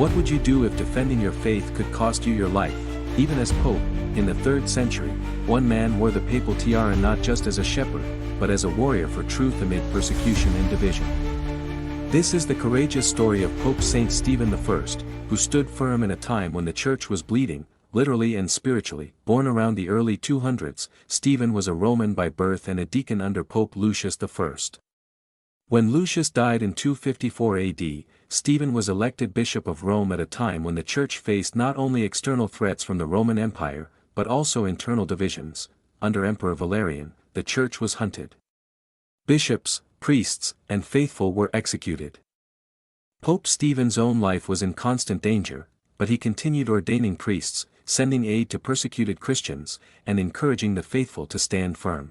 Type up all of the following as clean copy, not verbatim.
What would you do if defending your faith could cost you your life? Even as Pope, in the 3rd century, one man wore the papal tiara not just as a shepherd, but as a warrior for truth amid persecution and division. This is the courageous story of Pope Saint Stephen I, who stood firm in a time when the Church was bleeding, literally and spiritually. Born around the early 200s, Stephen was a Roman by birth and a deacon under Pope Lucius I. When Lucius died in 254 AD, Stephen was elected Bishop of Rome at a time when the Church faced not only external threats from the Roman Empire, but also internal divisions. Under Emperor Valerian, the Church was hunted. Bishops, priests, and faithful were executed. Pope Stephen's own life was in constant danger, but he continued ordaining priests, sending aid to persecuted Christians, and encouraging the faithful to stand firm.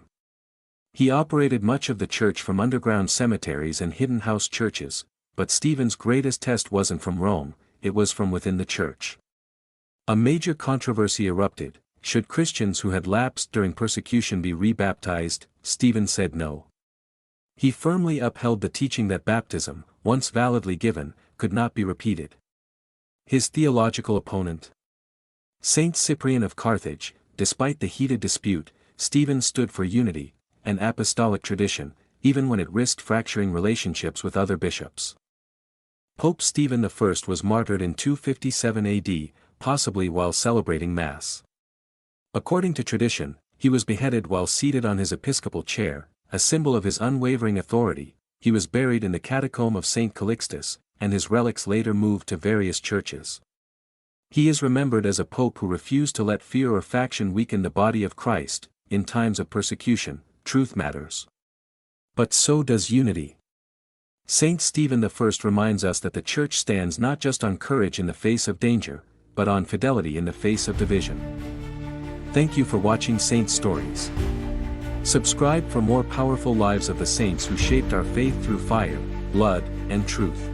He operated much of the Church from underground cemeteries and hidden house churches, but Stephen's greatest test wasn't from Rome, it was from within the Church. A major controversy erupted: should Christians who had lapsed during persecution be rebaptized? Stephen said no. He firmly upheld the teaching that baptism, once validly given, could not be repeated. His theological opponent, Saint Cyprian of Carthage, despite the heated dispute, Stephen stood for unity, an apostolic tradition, even when it risked fracturing relationships with other bishops. Pope Stephen I was martyred in 257 AD, possibly while celebrating Mass. According to tradition, he was beheaded while seated on his episcopal chair, a symbol of his unwavering authority. He was buried in the catacomb of St. Calixtus, and his relics later moved to various churches. He is remembered as a pope who refused to let fear or faction weaken the body of Christ. In times of persecution, truth matters. But so does unity. Saint Stephen I reminds us that the Church stands not just on courage in the face of danger, but on fidelity in the face of division. Thank you for watching Saint Stories. Subscribe for more powerful lives of the saints who shaped our faith through fire, blood, and truth.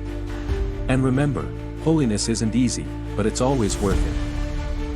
And remember, holiness isn't easy, but it's always worth it.